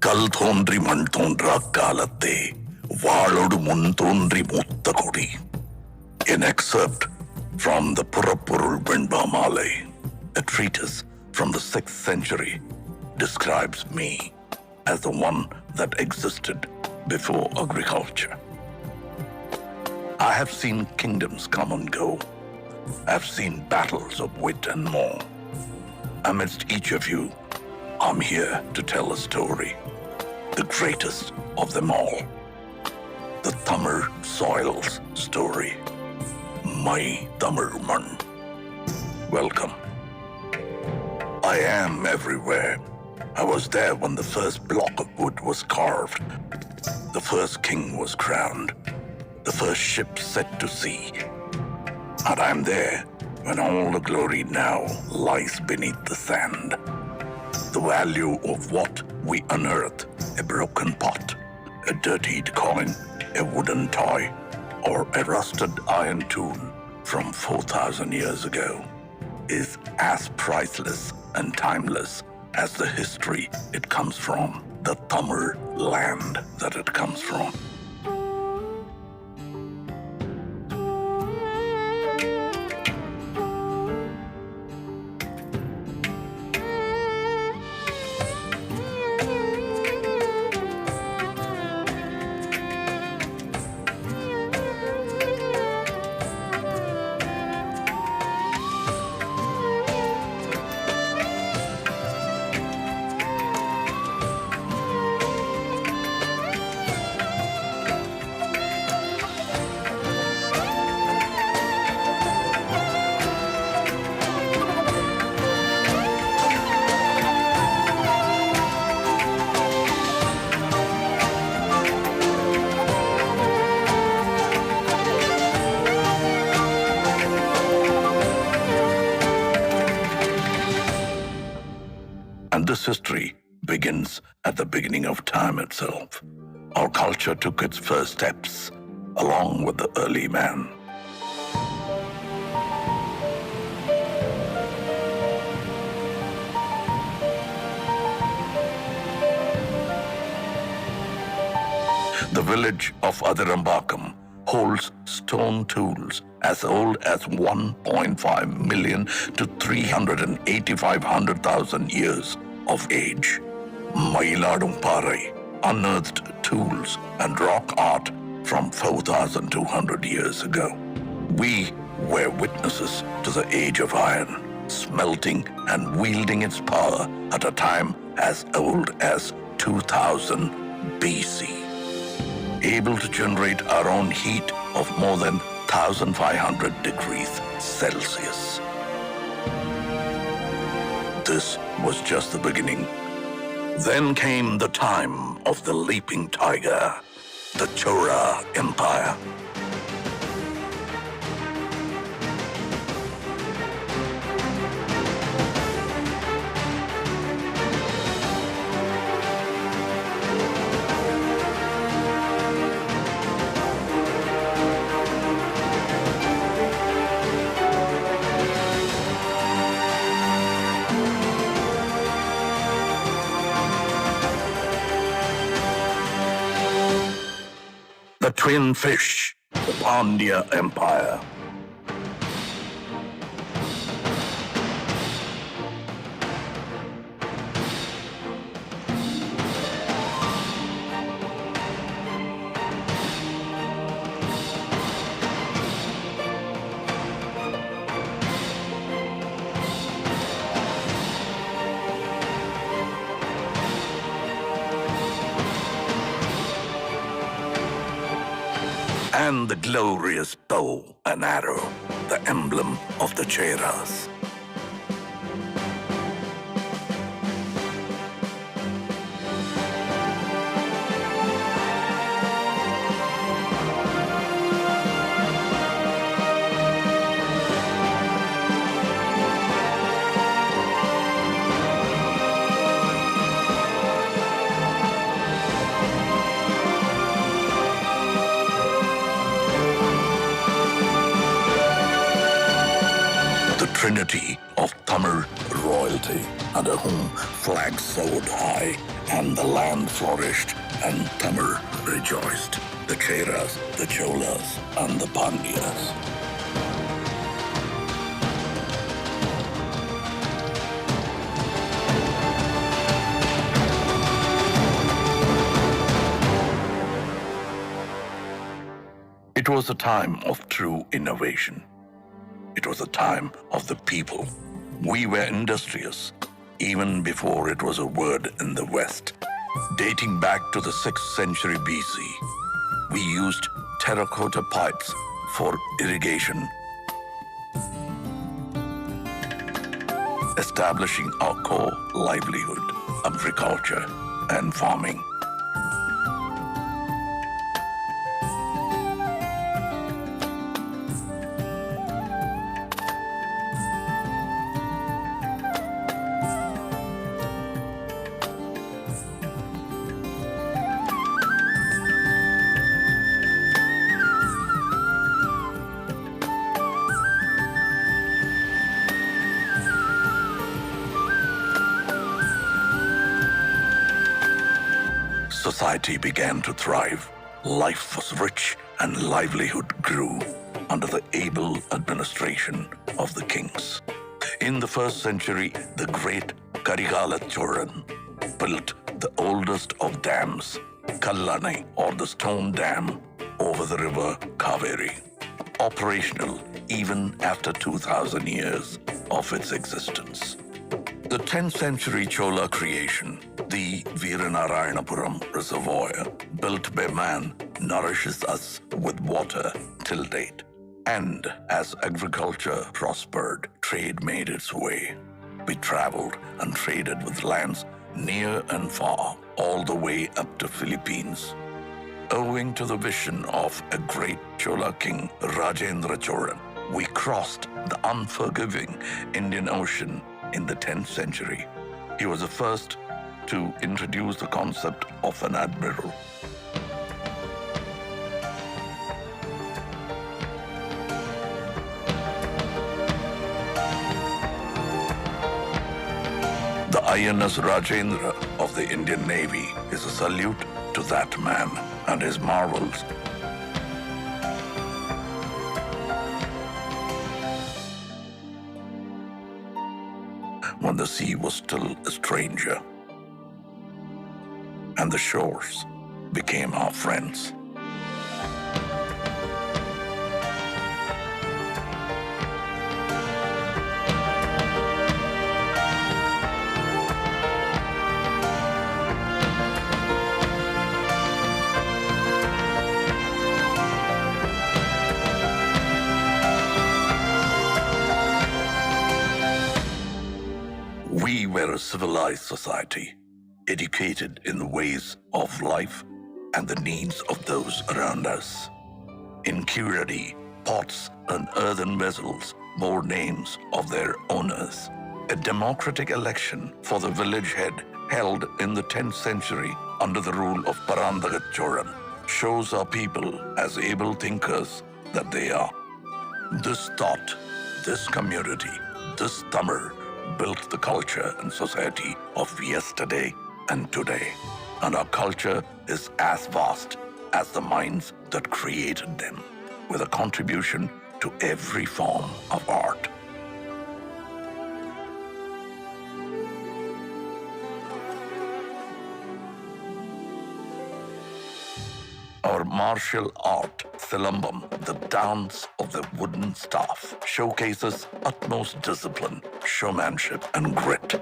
கல் தோன்றி மண் தோன்றா காலத்தே வாளொடு முன் தோன்றி மூத்த கொடி. An excerpt from the புறப்பொருள் வெண்பா மாலை, a treatise from the 6th century, describes me as the one that existed before agriculture. I have seen kingdoms come and go. I have seen battles of wit and more. Amidst each of you, I'm here to tell a story, the greatest of them all, the Tamil soil's story. My Tamil man. Welcome. I am everywhere. I was there when the first block of wood was carved, the first king was crowned, the first ship set to sea. And I'm there when all the glory now lies beneath the sand. The value of what we unearth, a broken pot, a dirtied coin, a wooden toy, or a rusted iron tool from 4,000 years ago, is as priceless and timeless as the history it comes from, the Tamil land that it comes from. And this history begins at the beginning of time itself. Our culture took its first steps along with the early man. The village of Adirambakam holds stone tools as old as 1.5 million to 385,000 years of age. Mailadum Parai unearthed tools and rock art from 4,200 years ago. We were witnesses to the age of iron, smelting and wielding its power at a time as old as 2000 BC. Able to generate our own heat of more than 1,500 degrees Celsius. This was just the beginning. Then came the time of the leaping tiger, the Chola Empire. The twin fish, the Pandya Empire. And the glorious bow and arrow, the emblem of the Cheras. Trinity of Tamil royalty, under whom flags soared high and the land flourished, and Tamil rejoiced. The Cheras, the Cholas, and the Pandyas. It was a time of true innovation. It was a time of the people. We were industrious, even before it was a word in the West. Dating back to the 6th century BC, we used terracotta pipes for irrigation, establishing our core livelihood, agriculture and farming. Society began to thrive. Life was rich and livelihood grew under the able administration of the kings. In the 1st century, the great Karigala Choran built the oldest of dams, Kallani, or the stone dam, over the river Kaveri, operational even after 2,000 years of its existence. The 10th century Chola creation, the Veeranarayanapuram Reservoir, built by man, nourishes us with water till date. And as agriculture prospered, trade made its way. We traveled and traded with lands near and far, all the way up to Philippines. Owing to the vision of a great Chola king, Rajendra Cholan, we crossed the unforgiving Indian Ocean in the 10th century. He was the first to introduce the concept of an admiral. The INS Rajendra of the Indian Navy is a salute to that man and his marvels. When the sea was still a stranger and the shores became our friends. We were a civilized society, educated in the ways of life and the needs of those around us. In Curadi, pots and earthen vessels bore names of their owners. A democratic election for the village head held in the 10th century under the rule of Parandagat Choran shows our people as able thinkers that they are. This thought, this community, this Tamil built the culture and society of yesterday and today. And our culture is as vast as the minds that created them, with a contribution to every form of art. Our martial art, Silambam, the dance of the wooden staff, showcases utmost discipline, showmanship, and grit.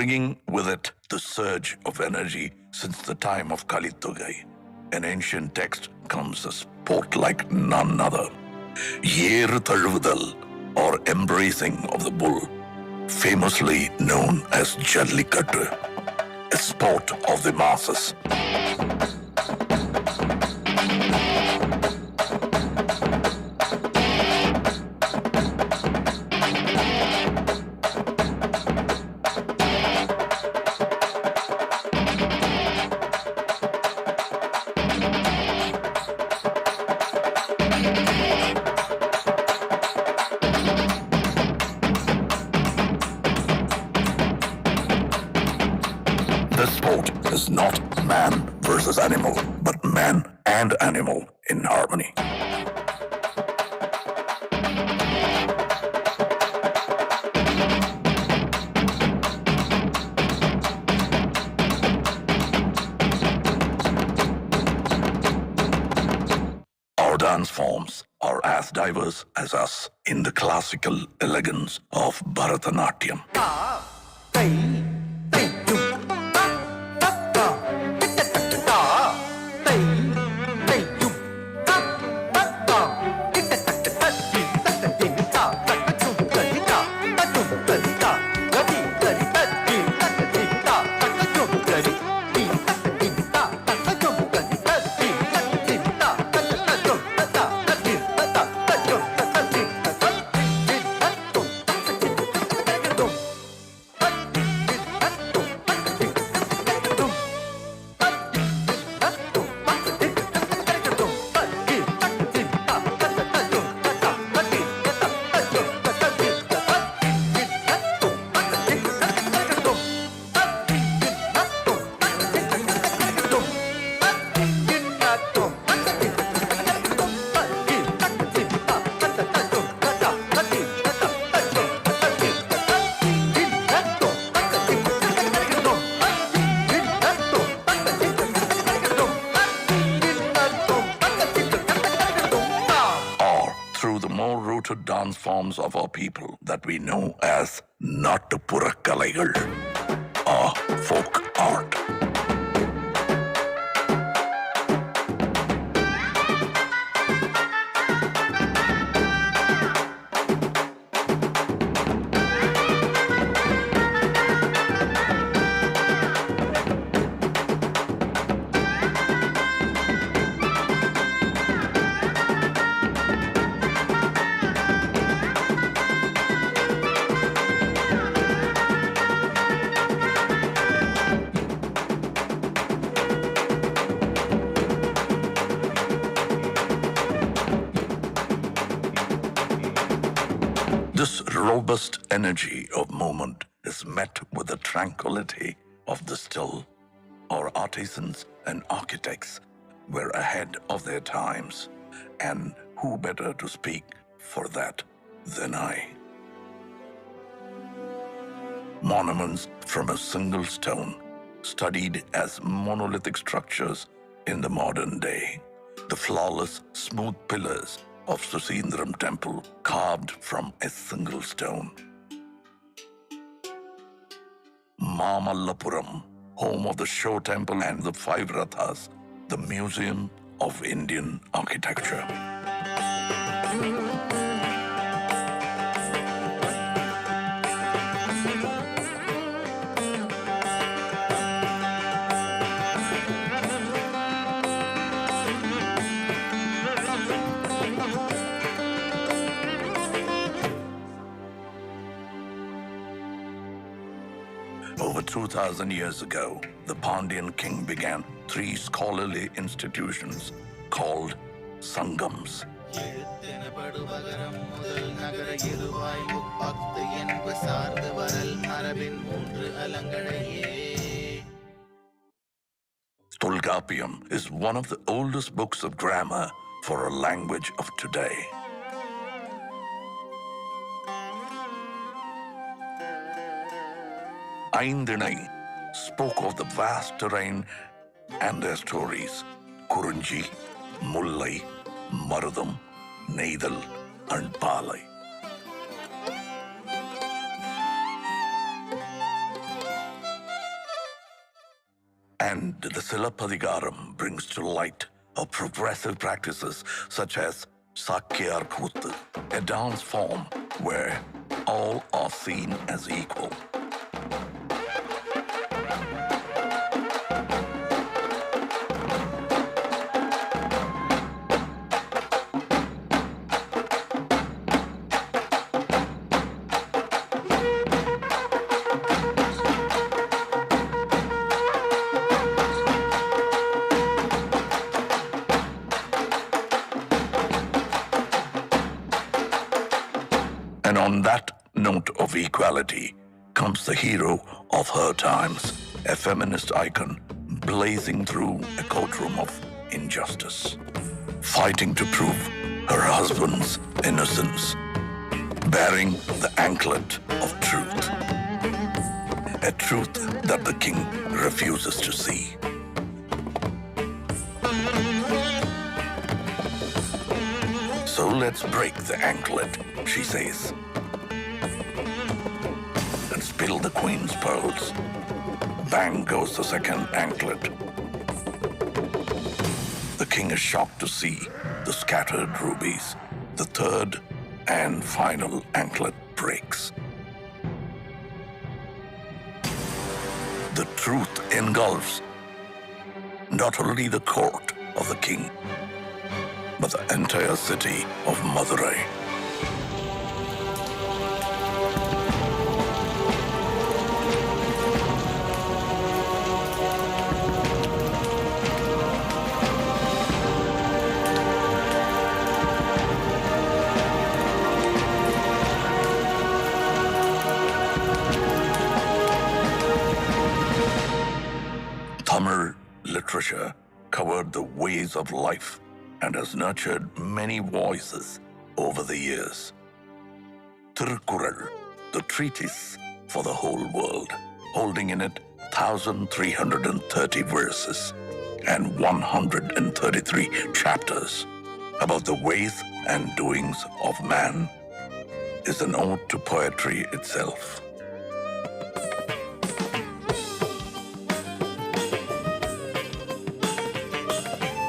bringing with it the surge of energy since the time of Kalitugai. An ancient text comes a sport like none other. Yeru Tazhuvudal, or embracing of the bull, famously known as Jallikattu, a sport of the masses. This sport is not man versus animal, but man and animal in harmony. Our dance forms are as diverse as us in the classical elegance of Bharatanatyam. Dance forms of our people that we know as Nattupura Kalaigal, or folk art. This robust energy of movement is met with the tranquility of the still. Our artisans and architects were ahead of their times, and who better to speak for that than I? Monuments from a single stone, studied as monolithic structures in the modern day. The flawless, smooth pillars of Susindram temple carved from a single stone. Mamallapuram, home of the Show Temple and the Five Rathas, the Museum of Indian Architecture. Over 2,000 years ago, the Pandyan king began 3 scholarly institutions called Sangams. Tolkappiyam is one of the oldest books of grammar for a language of today. Aindinai spoke of the vast terrain and their stories. Kurunji, Mullai, Marudam, Neidal, and Palai. And the Silapadigaram brings to light of progressive practices such as Sakyar Kuttu, a dance form where all are seen as equal. And on that note of equality comes the hero of her times, a feminist icon blazing through a courtroom of injustice, fighting to prove her husband's innocence, bearing the anklet of truth, a truth that the king refuses to see. So let's break the anklet, she says, and spill the queen's pearls. Bang goes the second anklet. The king is shocked to see the scattered rubies. The third and final anklet breaks. The truth engulfs not only the court of the king, but the entire city of Madurai. Tamil literature covered the ways of life and has nurtured many voices over the years. Thirukural, the treatise for the whole world, holding in it 1,330 verses and 133 chapters about the ways and doings of man, is an ode to poetry itself.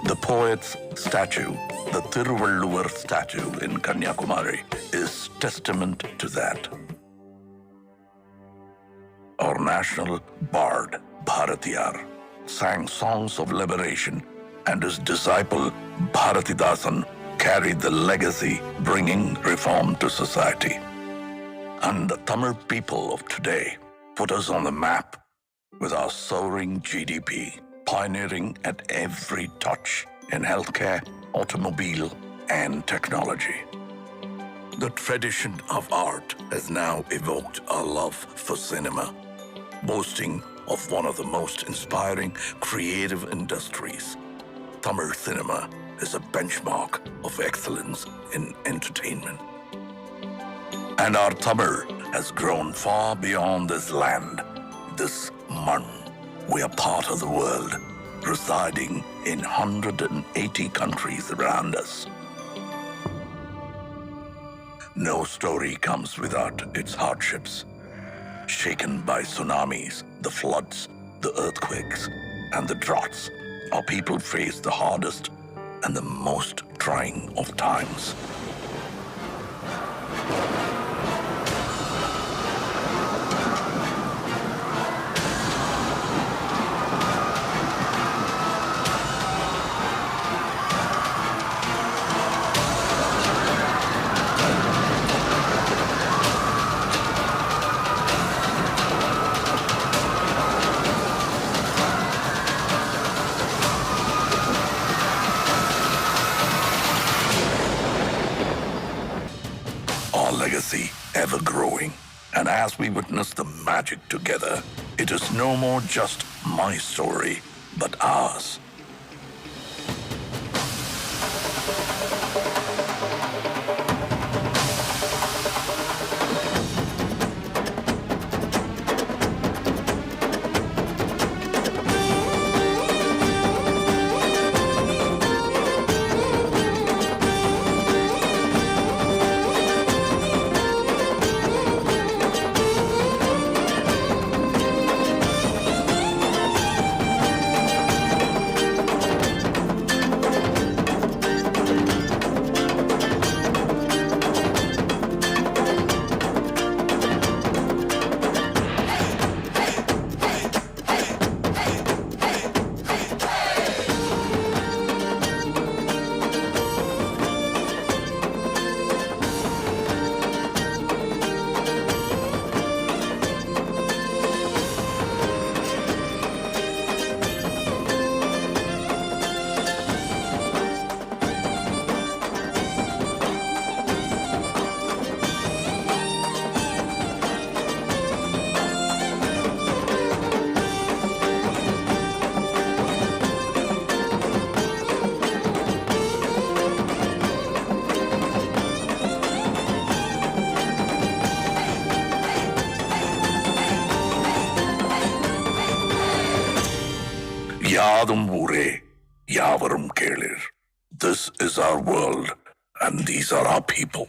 The poet's statue, the Thiruvalluvar statue in Kanyakumari, is testament to that. Our national bard, Bharatiyar, sang songs of liberation, and his disciple, Bharatidasan, carried the legacy, bringing reform to society. And the Tamil people of today put us on the map with our soaring GDP, pioneering at every touch in healthcare, automobile, and technology. The tradition of art has now evoked our love for cinema, boasting of one of the most inspiring creative industries. Tamil cinema is a benchmark of excellence in entertainment. And our Tamil has grown far beyond this land, this man. We are part of the world, residing in 180 countries around us. No story comes without its hardships. Shaken by tsunamis, the floods, the earthquakes, and the droughts, our people face the hardest and the most trying of times. Legacy ever growing, and as we witness the magic together, it is no more just my story, but ours. யாதும் ஊரே யாவரும் கேளிர். This is our world and these are our people.